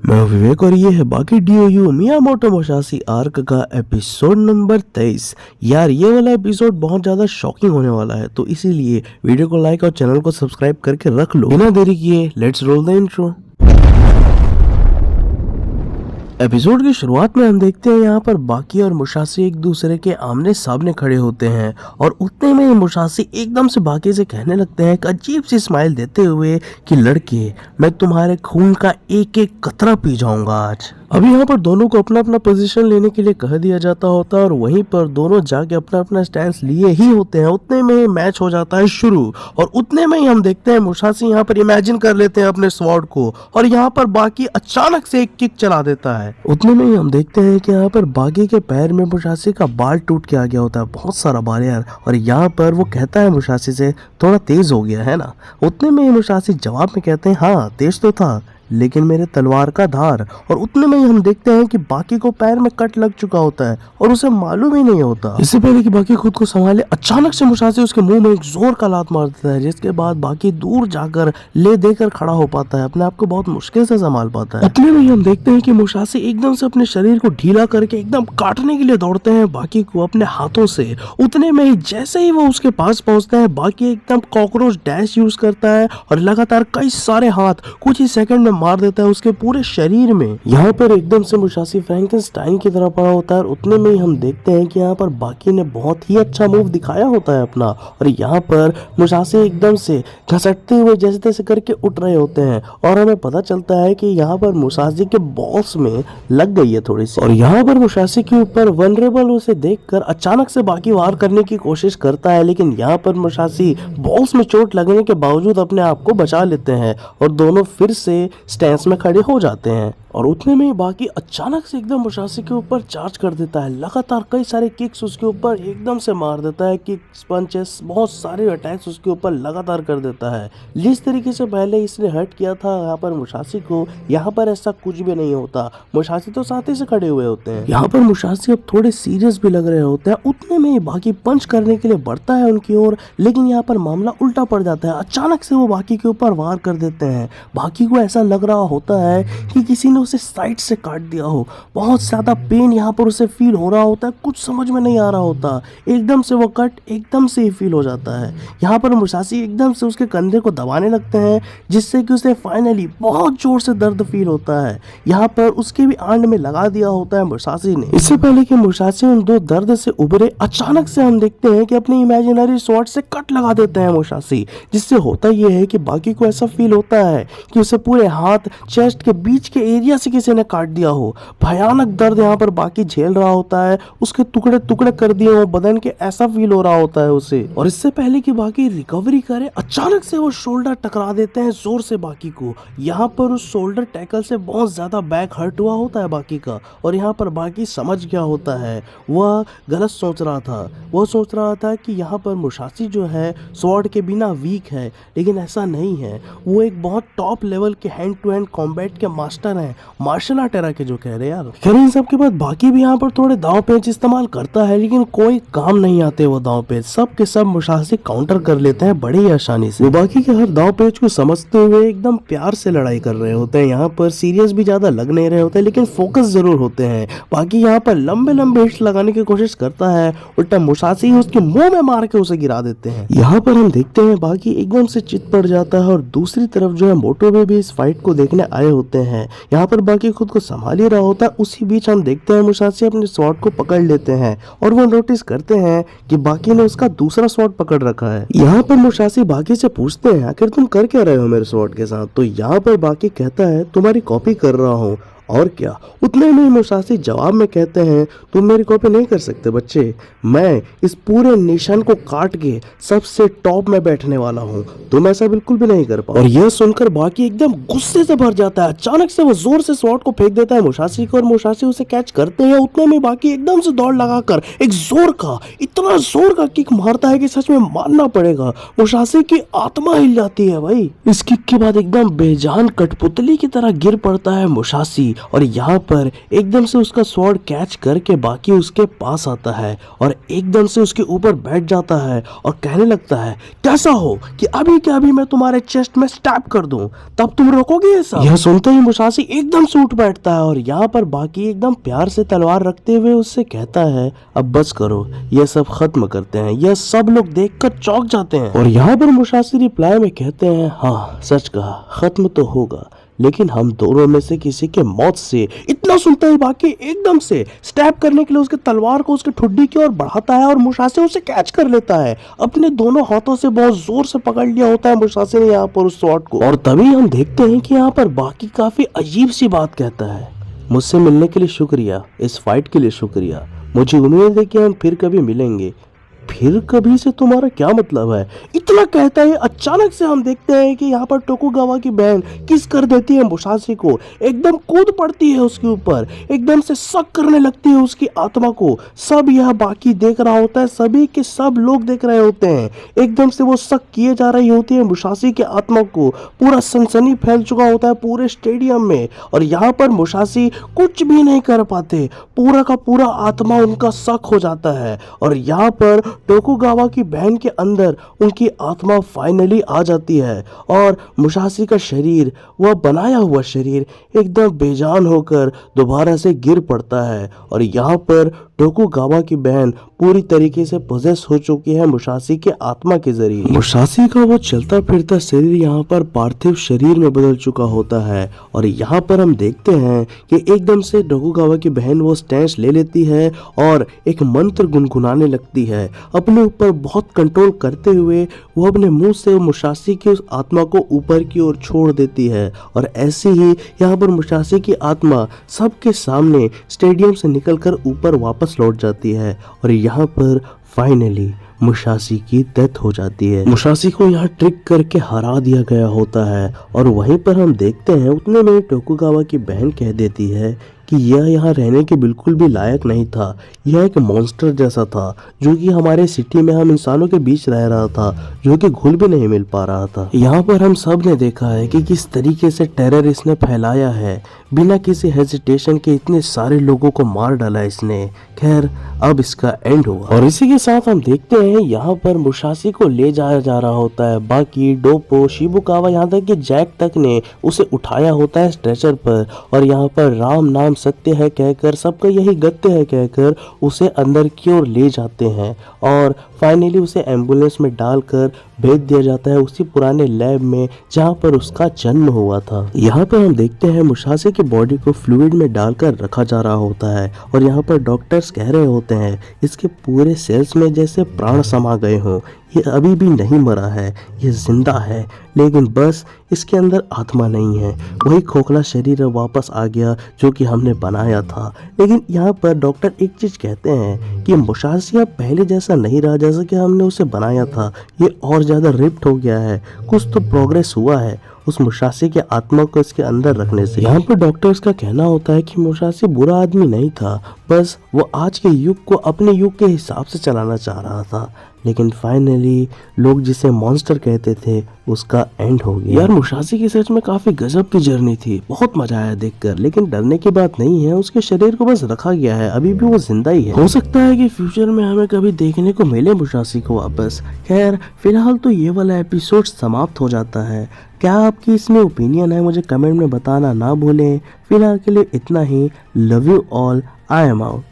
मैं विवेक और ये है बाकी डीओयू मियामोटो मुसाशी आर्क का एपिसोड नंबर 23। यार ये वाला एपिसोड बहुत ज़्यादा शॉकिंग होने वाला है, तो इसीलिए वीडियो को लाइक और चैनल को सब्सक्राइब करके रख लो। बिना देरी किए let's roll the intro. Episode की शुरुआत में हम देखते हैं यहाँ पर बाकी और मुसाशी एक दूसरे के आमने सामने खड़े होते हैं और उतने में ही मुसाशी एकदम से बाकी से कहने लगते हैं एक अजीब सी स्माइल देते हुए कि लड़के, मैं तुम्हारे खून का एक एक कतरा पी जाऊंगा आज। अभी यहाँ पर दोनों को अपना अपना पोजीशन लेने के लिए कह दिया जाता होता है और वहीं पर दोनों जाके अपना अपना स्टैंड लिए ही होते हैं। उतने में ही मैच हो जाता है शुरू और उतने में ही हम देखते हैं मुसाशी यहाँ पर इमेजिन कर लेते हैं अपने स्वॉर्ड को और यहाँ पर बाकी अचानक से एक किक चला देता है। उतने में ही हम देखते हैं कि यहाँ पर बाकी के पैर में मुसाशी का बाल टूट के आ गया होता है, बहुत सारा बाल यार। और यहाँ पर वो कहता है मुसाशी से थोड़ा तेज हो गया है ना। उतने में ही मुसाशी जवाब में कहते हैं हाँ तेज तो था, लेकिन मेरे तलवार का धार। और उतने में ही हम देखते हैं कि बाकी को पैर में कट लग चुका होता है और उसे मालूम ही नहीं होता। इससे पहले कि बाकी खुद को संभाले अचानक से मुसाशी उसके मुंह में एक जोर का लात मार देता है, जिसके बाद बाकी दूर जाकर ले देकर खड़ा हो पाता है, अपने आप को बहुत मुश्किल से संभाल पाता है। उतने में ही हम देखते हैं कि मुसाशी एकदम से अपने शरीर को ढीला करके एकदम काटने के लिए दौड़ते हैं बाकी को अपने हाथों से। उतने में ही जैसे ही वो उसके पास पहुंचता है, बाकी एकदम कॉकरोच डैश यूज करता है और लगातार कई सारे हाथ कुछ ही सेकंड में मार देता है उसके पूरे शरीर में। यहाँ पर एकदम से मुसाशी फ्रैंकेनस्टाइन की तरह पड़ा होता है और उतने में ही हम देखते हैं कि यहाँ पर बाकी ने बहुत ही अच्छा मूव दिखाया होता है अपना और यहाँ पर मुसाशी एकदम से घसटते हुए जैसे तैसे करके उठ रहे होते हैं और हमें पता चलता है कि यहाँ पर मुसाशी के बॉल्स में लग गई है थोड़ी सी। और यहाँ पर मुसाशी के ऊपर वनरेबल उसे देखकर अचानक से बाकी वार करने की कोशिश करता है, लेकिन यहाँ पर मुसाशी बॉल्स में चोट लगने के बावजूद अपने आप को बचा लेते हैं और दोनों फिर से स्टैंस में खड़े हो जाते हैं। और उतने में बाकी अचानक से एकदम मुसाशी के ऊपर चार्ज कर देता है, लगातार कई सारे किक्स उसके ऊपर एकदम से मार देता है, किक्स पंचेस बहुत सारे अटैक्स उसके ऊपर लगातार कर देता है। जिस तरीके से पहले इसने हर्ट किया था यहाँ पर मुसाशी को, यहाँ पर ऐसा कुछ भी नहीं होता। मुसाशी तो साथ ही से खड़े हुए होते हैं। यहाँ पर मुसाशी अब थोड़े सीरियस भी लग रहे होते हैं। उतने में ही बाकी पंच करने के लिए बढ़ता है उनकी ओर, लेकिन यहाँ पर मामला उल्टा पड़ जाता है। अचानक से वो बाकी के ऊपर वार कर देते हैं। बाकी को ऐसा लग रहा होता है कि किसी उसे साइड से काट दिया हो, बहुत ज्यादा पेन यहाँ पर उसे फील हो रहा होता है, कुछ समझ में नहीं आ रहा होता। एकदम से वो कट एकदम से ही फील हो जाता है। यहाँ पर मुसाशी एकदम से उसके कंधे को दबाने लगते हैं, जिससे कि उसे फाइनली बहुत जोर से दर्द फील होता है। यहाँ पर उसके भी आंड में लगा दिया होता है मुसाशी ने। इससे पहले कि मुसाशी उन दो दर्द से उभरे, अचानक से हम देखते हैं कि अपने इमेजिनरी स्वॉर्ड से कट लगा देते हैं मुसाशी, जिससे होता यह है कि बाकी को ऐसा फील होता है कि उसे पूरे हाथ चेस्ट के बीच के एरिया से किसी ने काट दिया हो। भयानक दर्द यहाँ पर बाकी झेल रहा होता है, उसके टुकड़े टुकड़े कर दिए हो बदन के, ऐसा फील हो रहा होता है उसे। और इससे पहले कि बाकी रिकवरी करे, अचानक से वो शोल्डर टकरा देते हैं जोर से बाकी को। यहाँ पर उस शोल्डर टैकल से बहुत ज्यादा बैक हर्ट हुआ होता है बाकी का और यहाँ पर बाकी समझ गया होता है वह गलत सोच रहा था। वो सोच रहा था कि यहाँ पर मुसाशी जो है स्वॉर्ड के बिना वीक है, लेकिन ऐसा नहीं है। वो एक बहुत टॉप लेवल के हैंड टू हैंड कॉम्बैट के मास्टर हैं, मार्शल आर्ट एरा के जो कह रहे यार। खैर इन सब के बाद बाकी भी यहाँ पर थोड़े दांव पेच इस्तेमाल करता है, लेकिन कोई काम नहीं आते वो दांव पेच। सब के सब मुसाशी काउंटर कर लेते हैं बड़ी ही आसानी से। वो बाकी के हर दांव पेच को समझते हुए एकदम प्यार से लड़ाई कर रहे होते हैं। यहाँ पर सीरियस भी ज्यादा लग नहीं रहे होते, लेकिन फोकस जरूर होते हैं। बाकी यहाँ पर लंबे लंबे हिट्स लगाने की कोशिश करता है, उल्टा मुसाशी उसके मुंह में मार के उसे गिरा देते हैं। यहाँ पर हम देखते हैं बाकी एकदम से चित पड़ जाता है और दूसरी तरफ जो है मोटोबे भी इस फाइट को देखने आए होते हैं। यहाँ पर बाकी खुद को संभाल ही रहा होता है। उसी बीच हम देखते हैं मुसाशी अपने स्वॉर्ड को पकड़ लेते हैं और वो नोटिस करते हैं कि बाकी ने उसका दूसरा स्वॉर्ड पकड़ रखा है। यहाँ पर मुसाशी बाकी से पूछते हैं आखिर तुम कर क्या रहे हो मेरे स्वॉर्ड के साथ। तो यहाँ पर बाकी कहता है तुम्हारी कॉपी कर रहा हूँ और क्या। उतने में मुसाशी जवाब में कहते हैं तुम मेरी कॉपी नहीं कर सकते बच्चे, मैं इस पूरे नेशन को काट के सबसे टॉप में बैठने वाला हूँ, तुम ऐसा बिल्कुल भी नहीं कर पाओ। और यह सुनकर बाकी एकदम गुस्से से भर जाता है। अचानक से वो जोर से स्वॉर्ड को फेंक देता है मुसाशी को और मुसाशी उसे कैच करते हैं। उतने में बाकी एकदम से दौड़ लगाकर एक जोर का, इतना जोर का किक मारता है कि सच में मानना पड़ेगा मुसाशी की आत्मा हिल जाती है भाई। इस किक के बाद एकदम बेजान कठपुतली की तरह गिर पड़ता है मुसाशी और यहाँ पर एकदम से उसका स्वॉर्ड कैच करके बाकी उसके पास आता है और एकदम से उसके ऊपर बैठ जाता है और कहने लगता है, कैसा हो कि अभी के अभी मैं तुम्हारे चेस्ट में स्टैब कर दूं, तब तुम रोकोगे ये सब? यह सुनते ही मुसाशी एकदम से उठ बैठता है और यहाँ पर बाकी एकदम प्यार से तलवार रखते हुए उससे कहता है, अब बस करो, यह सब खत्म करते हैं। यह सब लोग देखकर चौंक जाते हैं और यहाँ पर मुसाशी रिप्लाई में कहते हैं, हाँ सच कहा, खत्म तो होगा, लेकिन हम दोनों में से किसी के मौत से। इतना सुनता ही बाकी एकदम से स्टैब करने के लिए उसके तलवार को उसके ठुड्डी की ओर बढ़ाता है और मुसाशी उसे कैच कर लेता है। अपने दोनों हाथों से बहुत जोर से पकड़ लिया होता है मुसाशी ने यहाँ पर उस स्वॉर्ड को। और तभी हम देखते हैं कि यहाँ पर बाकी काफी अजीब सी बात कहता है, मुझसे मिलने के लिए शुक्रिया, इस फाइट के लिए शुक्रिया, मुझे उम्मीद है कि हम फिर कभी मिलेंगे। फिर कभी से तुम्हारा क्या मतलब है? इतना कहता है, अचानक से हम देखते हैं कि यहाँ पर टोकुगावा की बहन किस कर देती है मुसाशी को, एकदम कूद पड़ती है उसके ऊपर, एकदम से शक करने लगती है उसकी आत्मा को। सब यह बाकी देख रहा होता है, सभी के सब लोग देख रहे होते हैं। एकदम से वो शक किए जा रही होती है मुसाशी की आत्मा को। पूरा सनसनी फैल चुका होता है पूरे स्टेडियम में और यहाँ पर मुसाशी कुछ भी नहीं कर पाते, पूरा का पूरा आत्मा उनका शक हो जाता है और यहाँ पर टोकुगावा की बहन के अंदर उनकी आत्मा फाइनली आ जाती है और मुसाशी का शरीर, वह बनाया हुआ शरीर, एकदम बेजान होकर दोबारा से गिर पड़ता है और यहाँ पर टोकुगावा की बहन पूरी तरीके से पोजेस हो चुकी है मुसाशी के आत्मा के जरिए। मुसाशी का वो चलता फिरता शरीर यहाँ पर पार्थिव शरीर में बदल चुका होता है और यहाँ पर हम देखते हैं कि एकदम से टोकुगावा की बहन वो स्टैंस ले लेती है और एक मंत्र गुनगुनाने लगती है। अपने ऊपर बहुत कंट्रोल करते हुए वो अपने मुंह से मुसाशी की उस आत्मा को ऊपर की ओर छोड़ देती है और ऐसे ही यहाँ पर मुसाशी की आत्मा सबके सामने स्टेडियम से निकलकर ऊपर वापस लौट जाती है और यहाँ पर फाइनली मुसाशी की डेथ हो जाती है। मुसाशी को यहाँ ट्रिक करके हरा दिया गया होता है और वहीं पर हम देखते हैं उतने में टोकुगावा की बहन कह देती है कि यह यहाँ रहने के बिल्कुल भी लायक नहीं था, यह एक मॉन्स्टर जैसा था जो कि हमारे सिटी में हम इंसानों के बीच रह रहा था, जो कि घुल भी नहीं मिल पा रहा था। यहाँ पर हम सब ने देखा है कि किस तरीके से टेरर इसने फैलाया है, बिना किसी हेजिटेशन के इतने सारे लोगों को मार डाला इसने। खैर अब इसका एंड हुआ और इसी के साथ हम देखते हैं यहाँ पर मुसाशी को ले जाया जा रहा होता है। बाकी डोपो, शिबुकावा, यहाँ तक कि जैक तक ने उसे उठाया होता है स्ट्रेचर पर और यहाँ पर राम नाम सत्य है कहकर, सबका यही गत्य है कहकर उसे अंदर की ओर ले जाते हैं और फाइनली उसे एम्बुलेंस में डालकर भेज दिया जाता है उसी पुराने लैब में जहां पर उसका जन्म हुआ था। यहाँ पर हम देखते हैं मुसाशी की बॉडी को फ्लूइड में डालकर रखा जा रहा होता है और यहाँ पर डॉक्टर्स कह रहे होते हैं इसके पूरे सेल्स में जैसे प्राण समा गए हों, ये अभी भी नहीं मरा है, ये जिंदा है, लेकिन बस इसके अंदर आत्मा नहीं है। वही खोखला शरीर वापस आ गया जो कि हमने बनाया था। लेकिन यहाँ पर डॉक्टर एक चीज कहते हैं कि मुसाशी अब पहले जैसा नहीं रहा जैसा कि हमने उसे बनाया था, ये और ज्यादा रिप्ड हो गया है, कुछ तो प्रोग्रेस हुआ है उस मुसाशी के आत्मा को इसके अंदर रखने से। यहाँ पर डॉक्टर्स का कहना होता है कि मुसाशी बुरा आदमी नहीं था, बस वो आज के युग को अपने युग के हिसाब से चलाना चाह रहा था, लेकिन फाइनली लोग जिसे मॉन्स्टर कहते थे उसका एंड हो गया। यार मुसाशी की सच में काफी गजब की जर्नी थी, बहुत मजा आया देखकर, लेकिन डरने की बात नहीं है, उसके शरीर को बस रखा गया है, अभी भी वो जिंदा ही है। हो सकता है कि फ्यूचर में हमें कभी देखने को मिले मुसाशी को वापस। खैर फिलहाल तो ये वाला एपिसोड समाप्त हो जाता है। क्या आपकी इसमें ओपिनियन है मुझे कमेंट में बताना ना भूलें। फिलहाल के लिए इतना ही। Love you all, I am out.